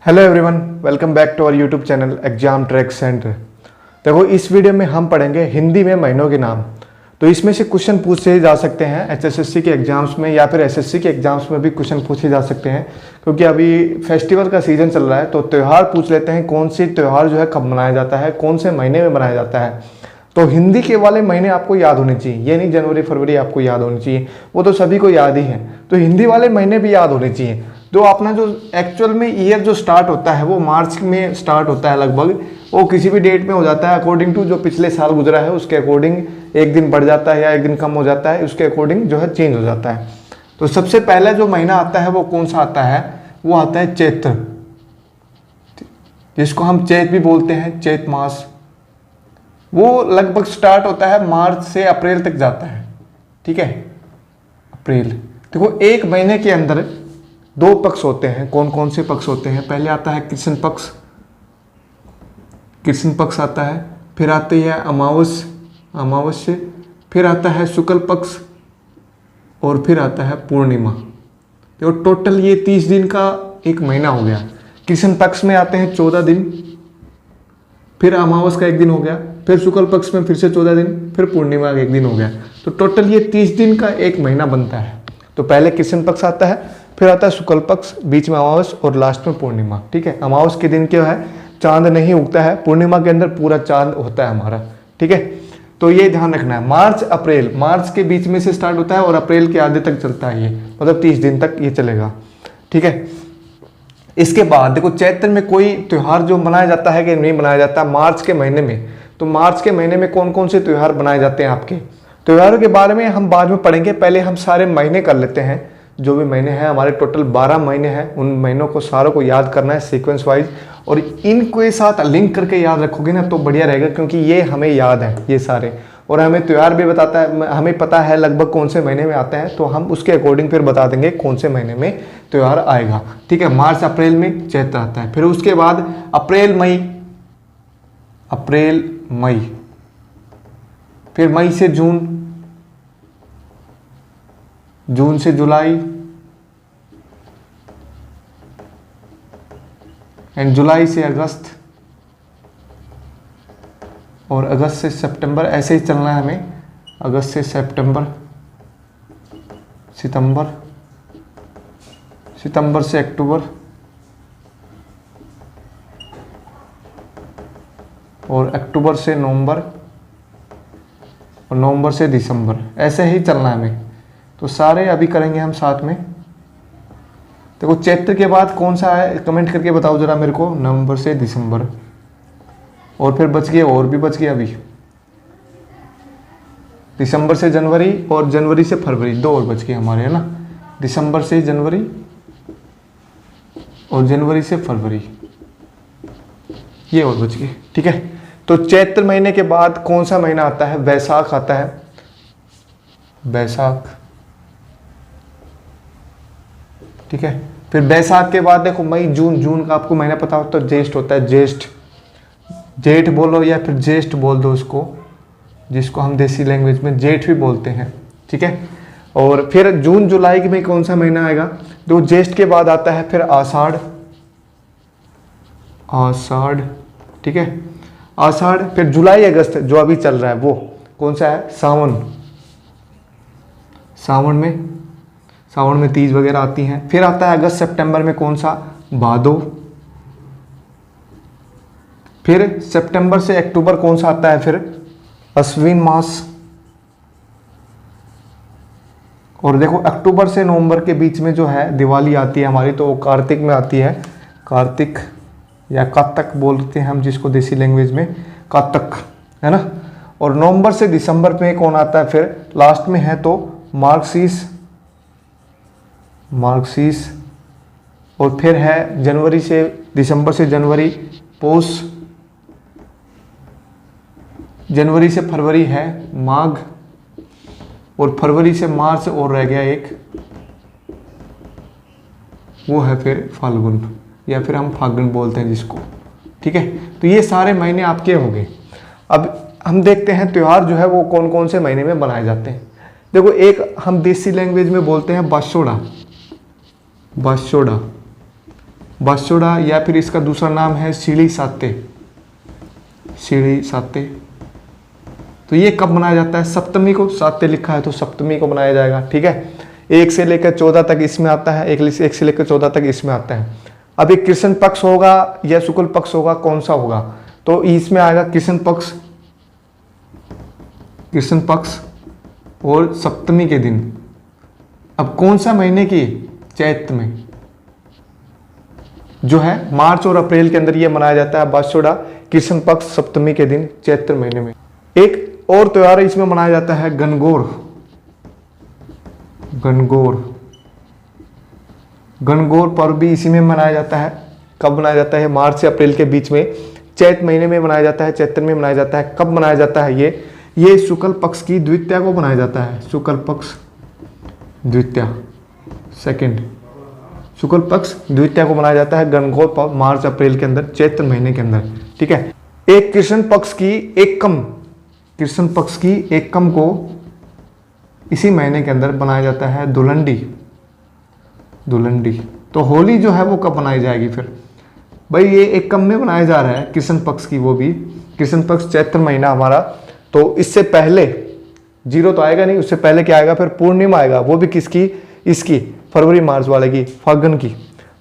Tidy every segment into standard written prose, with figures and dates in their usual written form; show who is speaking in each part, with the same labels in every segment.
Speaker 1: Hello everyone, welcome back to our YouTube channel exam track centre. देखो, इस video में हम पढ़ेंगे हिंदी में महीनों के नाम। तो इसमें से क्वेश्चन पूछे जा सकते हैं एचएसएससी के एग्जाम्स में या फिर एसएससी के एग्जाम्स में भी क्वेश्चन पूछे जा सकते हैं, क्योंकि अभी फेस्टिवल का सीजन चल रहा है। तो त्यौहार पूछ लेते हैं, कौन सी त्यौहार जो है कब मनाया जाता है, कौन से महीने में मनाया जाता है। तो हिंदी के वाले महीने आपको याद होने चाहिए, ये नहीं जनवरी फरवरी आपको याद होनी चाहिए, वो तो सभी को याद ही है। तो हिंदी वाले महीने भी याद होने चाहिए। तो अपना जो एक्चुअल में ईयर जो स्टार्ट होता है वो मार्च में स्टार्ट होता है लगभग, वो किसी भी डेट में हो जाता है अकॉर्डिंग टू जो पिछले साल गुजरा है उसके अकॉर्डिंग एक दिन बढ़ जाता है या एक दिन कम हो जाता है, उसके अकॉर्डिंग जो है चेंज हो जाता है। तो सबसे पहले जो महीना आता है वो कौन सा आता है, वो आता है चैत्र, जिसको हम चैत भी बोलते हैं, चैत मास। वो लगभग स्टार्ट होता है मार्च से अप्रैल तक जाता है, ठीक है, अप्रैल। देखो, एक महीने के अंदर दो पक्ष होते हैं। कौन कौन से पक्ष होते हैं? पहले आता है कृष्ण पक्ष, कृष्ण पक्ष आता है, फिर आती है अमावस्या, फिर आता है शुक्ल पक्ष और फिर आता है पूर्णिमा। तो टोटल ये 30 दिन का एक महीना हो गया। कृष्ण पक्ष में आते हैं 14 दिन, फिर अमावस का एक दिन हो गया, फिर शुक्ल पक्ष में फिर से 14 दिन, फिर पूर्णिमा का एक दिन हो गया। तो टोटल ये 30 दिन का एक महीना बनता है। तो पहले कृष्ण पक्ष आता है, फिर आता है शुक्ल पक्ष, बीच में अमावस और लास्ट में पूर्णिमा, ठीक है। अमावस के दिन क्या है, चांद नहीं उगता है, पूर्णिमा के अंदर पूरा चांद होता है हमारा, ठीक है। तो ये ध्यान रखना है। मार्च अप्रैल, मार्च के बीच में से स्टार्ट होता है और अप्रैल के आधे तक चलता है, ये मतलब 30 दिन तक ये चलेगा, ठीक है। इसके बाद देखो, चैत्र में कोई त्यौहार जो मनाया जाता है कि नहीं मनाया जाता मार्च के महीने में। तो मार्च के महीने में कौन कौन से त्यौहार मनाए जाते हैं आपके, त्योहारों के बारे में हम बाद में पढ़ेंगे। पहले हम सारे महीने कर लेते हैं, जो भी महीने हैं हमारे, टोटल 12 महीने हैं। उन महीनों को सारों को याद करना है सीक्वेंस वाइज, और इनको के साथ लिंक करके याद रखोगे ना तो बढ़िया रहेगा, क्योंकि ये हमें याद है ये सारे, और हमें त्यौहार भी बताता है, हमें पता है लगभग कौन से महीने में आते हैं। तो हम उसके अकॉर्डिंग फिर बता देंगे कौन से महीने में त्यौहार आएगा, ठीक है। मार्च अप्रैल में चैत्र आता है, फिर उसके बाद अप्रैल मई, फिर मई से जून से जुलाई, एंड जुलाई से अगस्त, और अगस्त से सितंबर। ऐसे ही चलना है हमें, अगस्त से सितंबर, सितंबर से अक्टूबर, और अक्टूबर से नवंबर, और नवंबर से दिसंबर। ऐसे ही चलना है हमें। तो सारे अभी करेंगे हम साथ में। देखो, चैत्र के बाद कौन सा है कमेंट करके बताओ जरा मेरे को। नवंबर से दिसंबर, और फिर बच गए, और भी बच गए अभी, दिसंबर से जनवरी और जनवरी से फरवरी, दो और बच गए हमारे, है ना। दिसंबर से जनवरी और जनवरी से फरवरी, ये और बच गए, ठीक है। तो चैत्र महीने के बाद कौन सा महीना आता है? वैशाख आता है, वैशाख, ठीक है। फिर बैसाख के बाद देखो मई जून का आपको महीना पता हो तो ज्येष्ठ होता है, जेठ बोलो या फिर ज्येष्ठ बोल दो उसको, जिसको हम देसी लैंग्वेज में जेठ भी बोलते हैं, ठीक है। और फिर जून जुलाई में कौन सा महीना आएगा? तो ज्येष्ठ के बाद आता है फिर आषाढ़, ठीक है, आषाढ़। फिर जुलाई अगस्त जो अभी चल रहा है वो कौन सा है? सावन में तीज वगैरह आती हैं। फिर आता है अगस्त सितंबर में कौन सा? भादो। फिर सितंबर से अक्टूबर कौन सा आता है? फिर अश्विन मास। और देखो, अक्टूबर से नवंबर के बीच में जो है दिवाली आती है हमारी, तो वो कार्तिक में आती है, कार्तिक या कातक बोलते हैं हम जिसको देसी लैंग्वेज में, कातक, है ना। और नवंबर से दिसंबर में कौन आता है? फिर लास्ट में है तो मार्गशीर्ष, और फिर है जनवरी से दिसंबर से जनवरी पौष, जनवरी से फरवरी है माघ, और फरवरी से मार्च और रह गया एक, वो है फिर फाल्गुन, या फिर हम फागुन बोलते हैं जिसको, ठीक है। तो ये सारे महीने आपके हो गए। अब हम देखते हैं त्यौहार जो है वो कौन कौन से महीने में मनाए जाते हैं। देखो, एक हम देसी लैंग्वेज में बोलते हैं बाशोड़ा, बासोड़ा या फिर इसका दूसरा नाम है सीढ़ी साते, सीढ़ी साते। तो ये कब मनाया जाता है? सप्तमी को, साते लिखा है तो सप्तमी को मनाया जाएगा। ठीक है, 1 से लेकर 14 तक इसमें आता है, 1 से लेकर 14 तक इसमें आता है। अब ये कृष्ण पक्ष होगा या शुक्ल पक्ष होगा, कौन सा होगा? तो इसमें आएगा कृष्ण पक्ष, कृष्ण पक्ष और सप्तमी के दिन। अब कौन सा महीने की? चैत्र में, जो है मार्च और अप्रैल के अंदर ये मनाया जाता है बासोड़ा, कृष्ण पक्ष सप्तमी के दिन चैत्र महीने में। एक और त्योहार इसमें मनाया जाता है गणगौर, गणगौर, गणगौर पर्व भी इसी में मनाया जाता है। कब मनाया जाता है? मार्च से अप्रैल के बीच में, चैत्र महीने में मनाया जाता है, चैत्र में मनाया जाता है। कब मनाया जाता है ये शुक्ल पक्ष की द्वितीया को मनाया जाता है, शुक्ल पक्ष द्वितीया, सेकंड, शुक्ल पक्ष द्वितीया को मनाया जाता है गणगौर पर्व मार्च अप्रैल के अंदर, चैत्र महीने के अंदर। ठीक है, एक कृष्ण पक्ष की एकम, कृष्ण पक्ष की एकम को इसी महीने के अंदर बनाया जाता है धुलंडी, धुलंडी। तो होली जो है वो कब बनाई जाएगी फिर? भाई ये एकम में बनाया जा रहा है कृष्ण पक्ष की, वो भी कृष्ण पक्ष चैत्र महीना हमारा। तो इससे पहले 0 तो आएगा नहीं, उससे पहले क्या आएगा? फिर पूर्णिमा आएगा, वो भी किसकी? इसकी फरवरी मार्च वाले की, फागुन की।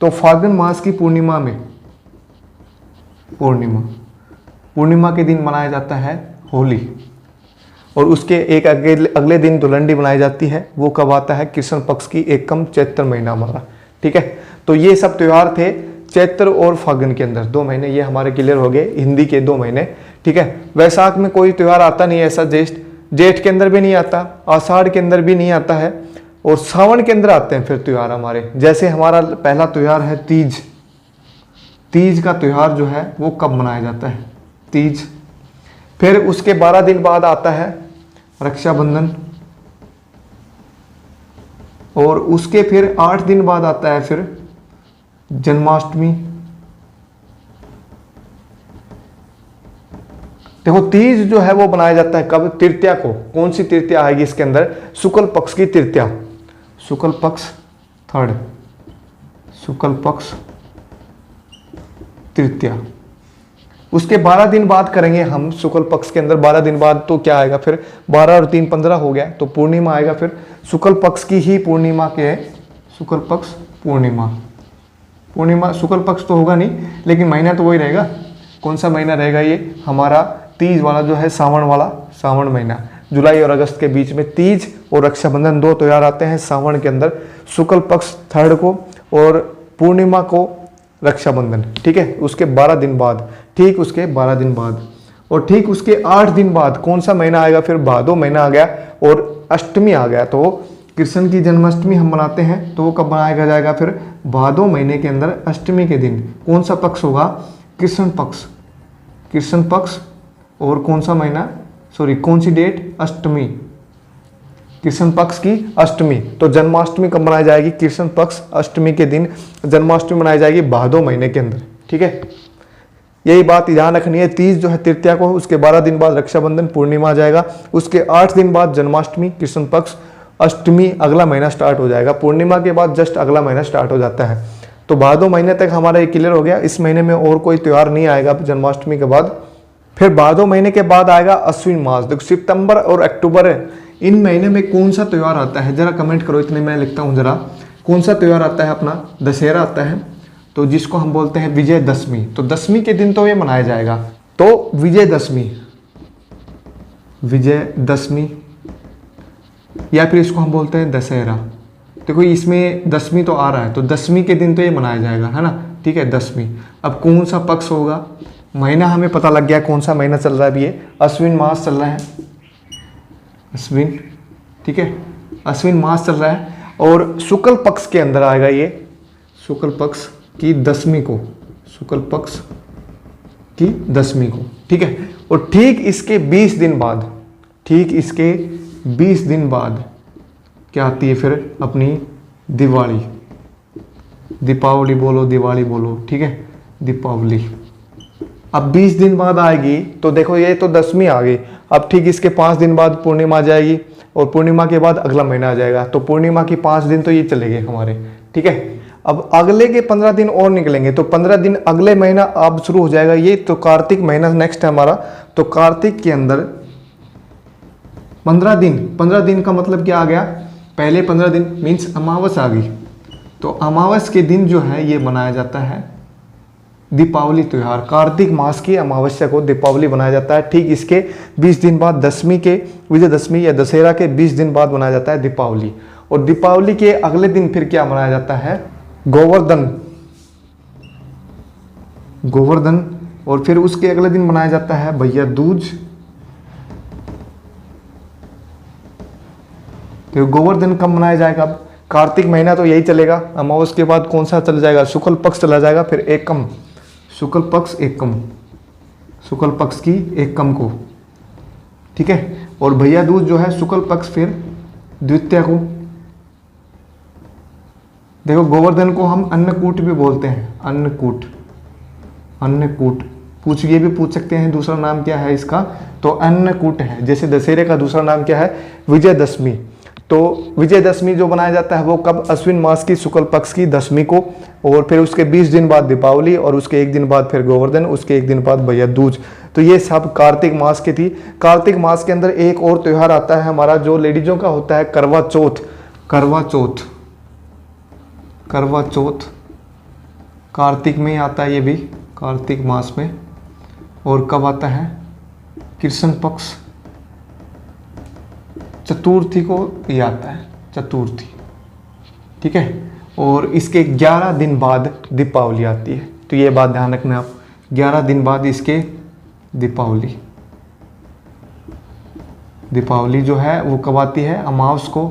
Speaker 1: तो फागुन मास की पूर्णिमा में, पूर्णिमा, पूर्णिमा के दिन मनाया जाता है होली, और उसके एक अगले दिन धुलंडी बनाई जाती है। वो कब आता है? कृष्ण पक्ष की एकम, चैत्र महीना हमारा। ठीक है, तो ये सब त्योहार थे चैत्र और फागुन के अंदर, 2 महीने ये हमारे क्लियर हो गए, हिंदी के 2 महीने। ठीक है, वैशाख में कोई त्योहार आता नहीं है ऐसा, जेठ के अंदर भी नहीं आता, आषाढ़ के अंदर भी नहीं आता है, और सावन के अंदर आते हैं फिर त्योहार हमारे। जैसे हमारा पहला त्योहार है तीज, तीज का त्योहार जो है वो कब मनाया जाता है? तीज। फिर उसके 12 दिन बाद आता है रक्षाबंधन, और उसके फिर 8 दिन बाद आता है फिर जन्माष्टमी। देखो तीज जो है वो बनाया जाता है कब? तृतीया को। कौन सी तृतीया आएगी इसके अंदर? शुक्ल पक्ष की तृतीया, शुक्ल पक्ष थर्ड, शुक्ल पक्ष तृतीया। उसके 12 दिन बाद करेंगे हम शुक्ल पक्ष के अंदर, 12 दिन बाद तो क्या आएगा फिर? 12 और 3 15 हो गया, तो पूर्णिमा आएगा फिर शुक्ल पक्ष की ही पूर्णिमा के है, शुक्ल पक्ष पूर्णिमा। पूर्णिमा शुक्ल पक्ष तो होगा नहीं, लेकिन महीना तो वही रहेगा। कौन सा महीना रहेगा ये? हमारा तीज वाला जो है, सावन वाला, सावन महीना। जुलाई और अगस्त के बीच में तीज और रक्षाबंधन 2 त्योहार आते हैं सावन के अंदर, शुक्ल पक्ष थर्ड को और पूर्णिमा को रक्षाबंधन। ठीक है, उसके 12 दिन बाद, ठीक उसके 12 दिन बाद, और ठीक उसके 8 दिन बाद कौन सा महीना आएगा फिर? भादो महीना आ गया और अष्टमी आ गया। तो कृष्ण की जन्माष्टमी हम मनाते हैं, तो वो कब मनाया जाएगा फिर? भादो महीने के अंदर अष्टमी के दिन। कौन सा पक्ष होगा? कृष्ण पक्ष, कृष्ण पक्ष। और कौन सा महीना, सॉरी कौन सी डेट? अष्टमी, कृष्ण पक्ष की अष्टमी। तो जन्माष्टमी कब मनाई जाएगी? कृष्ण पक्ष अष्टमी के दिन जन्माष्टमी मनाई जाएगी भादो महीने के अंदर। ठीक है, यही बात ध्यान रखनी है। तीज जो है तृतीया को, उसके 12 दिन बाद रक्षाबंधन पूर्णिमा आ जाएगा, उसके 8 दिन बाद जन्माष्टमी कृष्ण पक्ष, अष्टमी अगला महीना स्टार्ट हो जाएगा। पूर्णिमा के बाद जस्ट अगला महीना स्टार्ट हो जाता है। तो भादो महीने तक हमारा ये क्लियर हो गया। इस महीने में और कोई त्यौहार नहीं आएगा जन्माष्टमी के बाद। फिर भादो महीने के बाद आएगा अश्विन मास। देखो सितंबर और अक्टूबर, इन महीने में कौन सा त्यौहार आता है? जरा कमेंट करो, इतने मैं लिखता हूँ जरा। कौन सा त्यौहार आता है? अपना दशहरा आता है, तो जिसको हम बोलते हैं विजयदशमी। तो दशमी के दिन तो ये मनाया जाएगा। तो विजयदशमी, विजयदशमी, या फिर इसको हम बोलते हैं दशहरा। देखो इसमें दशमी तो आ रहा है, तो दशमी के दिन तो ये मनाया जाएगा, है ना। ठीक है, दशमी। अब कौन सा पक्ष होगा? महीना हमें पता लग गया कौन सा महीना चल रहा है अभी, ये अश्विन मास चल रहा है, अश्विन। ठीक है, अश्विन मास चल रहा है, और शुक्ल पक्ष के अंदर आएगा ये, शुक्ल पक्ष की दशमी को, शुक्ल पक्ष की दशमी को। ठीक है, और ठीक इसके 20 दिन बाद, ठीक इसके 20 दिन बाद क्या आती है फिर? अपनी दिवाली, दीपावली बोलो, दिवाली बोलो। ठीक है, दीपावली। अब 20 दिन बाद आएगी, तो देखो ये तो दशमी आ गई। अब ठीक इसके 5 दिन बाद पूर्णिमा आ जाएगी, और पूर्णिमा के बाद अगला महीना आ जाएगा। तो पूर्णिमा की 5 दिन तो ये चले गए हमारे। ठीक है, अब अगले के 15 दिन और निकलेंगे, तो 15 दिन अगले महीना अब शुरू हो जाएगा ये, तो कार्तिक महीना नेक्स्ट है हमारा। तो कार्तिक के अंदर 15 दिन का मतलब क्या आ गया, पहले 15 दिन मीन्स अमावस आ गई। तो अमावस के दिन जो है ये मनाया जाता है दीपावली त्यौहार। कार्तिक मास की अमावस्या को दीपावली बनाया जाता है। ठीक इसके 20 दिन बाद दशमी के, विजयदशमी या दशहरा के 20 दिन बाद मनाया जाता है दीपावली। और दीपावली के अगले दिन फिर क्या मनाया जाता है, गोवर्धन। और फिर उसके अगले दिन मनाया जाता है भैया दूज। तो गोवर्धन कब मनाया जाएगा, अब कार्तिक महीना तो यही चलेगा, अमावस के बाद कौन सा चला जाएगा, शुक्ल पक्ष चला जाएगा, फिर एकम, शुक्ल पक्ष एकम, शुक्ल पक्ष की एकम को, ठीक है। और भैया दूज जो है शुक्ल पक्ष फिर द्वितीया को। देखो गोवर्धन को हम अन्नकूट भी बोलते हैं, अन्नकूट, अन्नकूट ये भी पूछ सकते हैं दूसरा नाम क्या है इसका, तो अन्नकूट है। जैसे दशहरे का दूसरा नाम क्या है, विजयदशमी। तो विजयदशमी जो बनाया जाता है वो कब, अश्विन मास की शुक्ल पक्ष की दशमी को, और फिर उसके 20 दिन बाद दीपावली, और उसके 1 दिन बाद फिर गोवर्धन, उसके 1 दिन बाद भैया दूज। तो ये सब कार्तिक मास की थी। कार्तिक मास के अंदर एक और त्यौहार आता है हमारा जो लेडीजों का होता है, करवा चौथ। करवा चौथ, करवा चौथ कार्तिक में ही आता है, ये भी कार्तिक मास में। और कब आता है, कृष्ण पक्ष चतुर्थी को ये आता है, चतुर्थी, ठीक है। और इसके 11 दिन बाद दीपावली आती है। तो ये बात ध्यान रखना आप, 11 दिन बाद इसके दीपावली। दीपावली जो है वो कब आती है, अमावस को,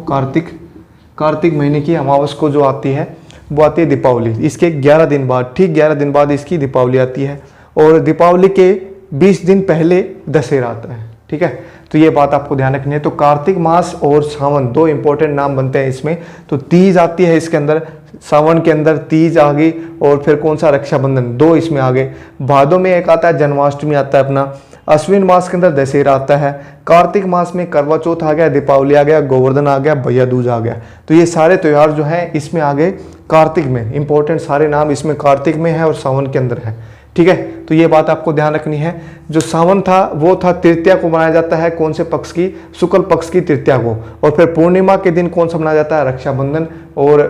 Speaker 1: कार्तिक महीने की अमावस को जो आती है वो आती है दीपावली। इसके 11 दिन बाद, ठीक 11 दिन बाद इसकी दीपावली आती है। और दीपावली के 20 दिन पहले दशहरा आता है, ठीक है। तो ये बात आपको ध्यान रखनी है। तो कार्तिक मास और सावन दो इंपॉर्टेंट नाम बनते हैं इसमें। तो तीज आती है इसके अंदर, सावन के अंदर तीज आ गई, और फिर कौन सा, रक्षाबंधन, दो इसमें आ गए। भादों में एक आता है जन्माष्टमी आता है अपना, अश्विन मास के अंदर दशहरा आता है, कार्तिक मास में करवा चौथ आ गया, दीपावली आ गया, गोवर्धन आ गया, भैया दूज आ गया। तो ये सारे त्यौहार जो हैं इसमें आ गए कार्तिक में। इंपॉर्टेंट सारे नाम इसमें कार्तिक में है और सावन के अंदर है, ठीक है। तो ये बात आपको ध्यान रखनी है। जो सावन था वो था तृतीया को मनाया जाता है, कौन से पक्ष की, शुक्ल पक्ष की तृतीया को। और फिर पूर्णिमा के दिन कौन सा मनाया जाता है, रक्षाबंधन। और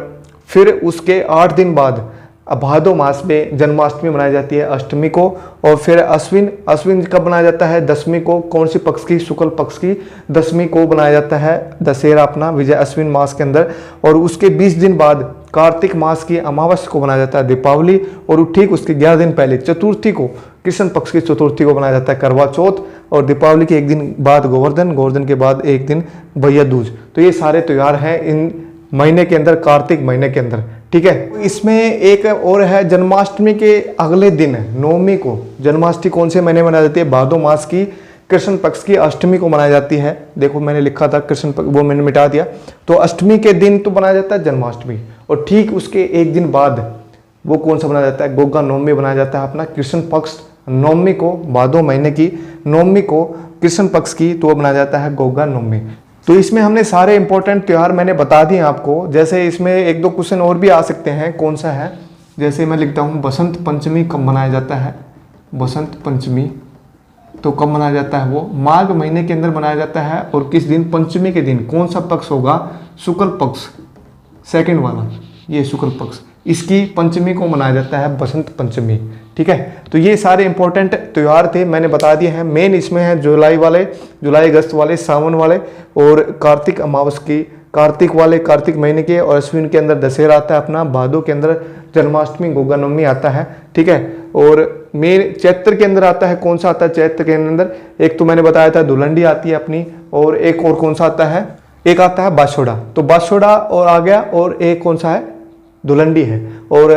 Speaker 1: फिर उसके 8 दिन बाद भादो मास में जन्माष्टमी मनाई जाती है, अष्टमी को। और फिर अश्विन कब मनाया जाता है, दशमी को, कौन सी पक्ष की, शुक्ल पक्ष की दशमी को बनाया जाता है दशहरा अपना, विजय अश्विन मास के अंदर। और उसके 20 दिन बाद कार्तिक मास की अमावस्या को बनाया जाता है दीपावली। और ठीक उसके 11 दिन पहले चतुर्थी को, कृष्ण पक्ष की चतुर्थी को बनाया जाता है करवा चौथ। और दीपावली के 1 दिन बाद गोवर्धन के बाद 1 दिन भैया दूज। तो ये सारे त्यौहार हैं इन महीने के अंदर, कार्तिक महीने के अंदर, ठीक है। इसमें एक और है, जन्माष्टमी के अगले दिन नवमी को, जन्माष्टमी कौन से महीने मनाई जाती है, भादो मास की कृष्ण पक्ष की अष्टमी को मनाई जाती है। देखो मैंने लिखा था कृष्ण पक्ष, वो मैंने मिटा दिया। तो अष्टमी के दिन तो बनाया जाता है जन्माष्टमी, और ठीक उसके 1 दिन बाद वो कौन सा बनाया जाता है, गोगा नवमी बनाया जाता है अपना, कृष्ण पक्ष नवमी को, भादो महीने की नवमी को कृष्ण पक्ष की, तो वो बनाया जाता है गोगा नवमी। तो इसमें हमने सारे इंपॉर्टेंट त्यौहार मैंने बता दिए आपको। जैसे इसमें 1-2 क्वेश्चन और भी आ सकते हैं, कौन सा है, जैसे मैं लिखता हूँ बसंत पंचमी कब मनाया जाता है, बसंत पंचमी तो कब मनाया जाता है, वो माघ महीने के अंदर मनाया जाता है। और किस दिन, पंचमी के दिन, कौन सा पक्ष होगा, शुक्ल पक्ष, सेकंड वाला, ये शुक्ल पक्ष, इसकी पंचमी को मनाया जाता है बसंत पंचमी, ठीक है। तो ये सारे इंपॉर्टेंट त्यौहार थे, मैंने बता दिए हैं। मेन इसमें है जुलाई अगस्त वाले, सावन वाले, और कार्तिक अमावस की, कार्तिक वाले कार्तिक महीने के, और अश्विन के अंदर दशहरा आता है अपना, भादो के अंदर जन्माष्टमी गोगा नवमी आता है, ठीक है। और मेन चैत्र के अंदर आता है, कौन सा आता है चैत्र के अंदर, एक तो मैंने बताया था धुलंडी आती है अपनी, और एक और कौन सा आता है, एक आता है बासोड़ा, तो बासोड़ा और आ गया, और एक कौन सा है, धुलंडी है। और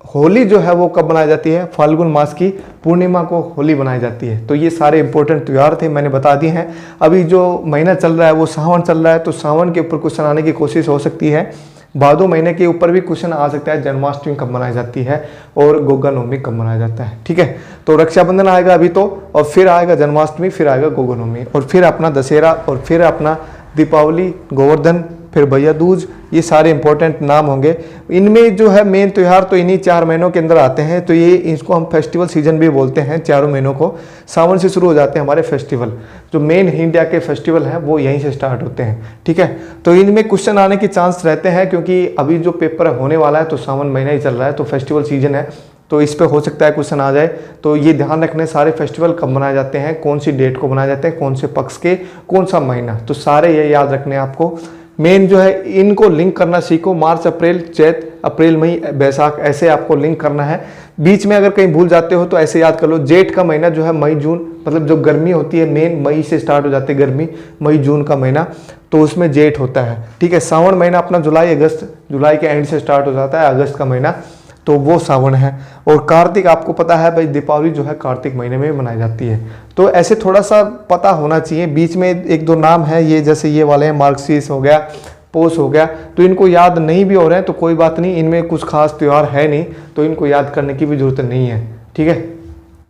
Speaker 1: होली जो है वो कब बनाई जाती है, फाल्गुन मास की पूर्णिमा को होली बनाई जाती है। तो ये सारे इंपॉर्टेंट त्यौहार थे, मैंने बता दिए हैं। अभी जो महीना चल रहा है वो सावन चल रहा है, तो सावन के ऊपर क्वेश्चन आने की कोशिश हो सकती है। भादो महीने के ऊपर भी क्वेश्चन आ सकता है, जन्माष्टमी कब मनाई जाती है और गोगा नवमी कब मनाया जाता है, ठीक है। तो रक्षाबंधन आएगा अभी तो, और फिर आएगा जन्माष्टमी, फिर आएगा गोगा नवमी, और फिर अपना दशहरा, और फिर अपना दीपावली, गोवर्धन, फिर भैया दूज, ये सारे इंपॉर्टेंट नाम होंगे। इनमें जो है मेन त्यौहार तो इन्हीं 4 महीनों के अंदर आते हैं, तो ये इसको हम फेस्टिवल सीजन भी बोलते हैं। चारों महीनों को सावन से शुरू हो जाते हैं हमारे फेस्टिवल। जो मेन इंडिया के फेस्टिवल हैं वो यहीं से स्टार्ट होते हैं, ठीक है। तो इनमें क्वेश्चन आने के चांस रहते हैं, क्योंकि अभी जो पेपर होने वाला है तो सावन महीना ही चल रहा है, तो फेस्टिवल सीजन है, तो इस पे हो सकता है क्वेश्चन आ जाए। तो ये ध्यान रखने सारे फेस्टिवल कब मनाए जाते हैं, कौन सी डेट को मनाए जाते हैं, कौन से पक्ष के, कौन सा महीना, तो सारे ये याद रखने आपको। मेन जो है इनको लिंक करना सीखो, मार्च, अप्रैल, चैत, अप्रैल, मई, बैसाख, ऐसे आपको लिंक करना है। बीच में अगर कहीं भूल जाते हो तो ऐसे याद कर लो, जेठ का महीना जो है मई जून, मतलब जो गर्मी होती है मेन मई से स्टार्ट हो जाती है गर्मी, मई जून का महीना, तो उसमें जेठ होता है, ठीक है। सावन महीना अपना जुलाई अगस्त, जुलाई के एंड से स्टार्ट हो जाता है, अगस्त का महीना, तो वो सावन है। और कार्तिक आपको पता है भाई, दीपावली जो है कार्तिक महीने में मनाई जाती है। तो ऐसे थोड़ा सा पता होना चाहिए। बीच में 1-2 नाम है ये, जैसे ये वाले हैं, मार्गशीर्ष हो गया, पोष हो गया, तो इनको याद नहीं भी हो रहे हैं तो कोई बात नहीं, इनमें कुछ खास त्यौहार है नहीं, तो इनको याद करने की भी जरूरत नहीं है, ठीक है।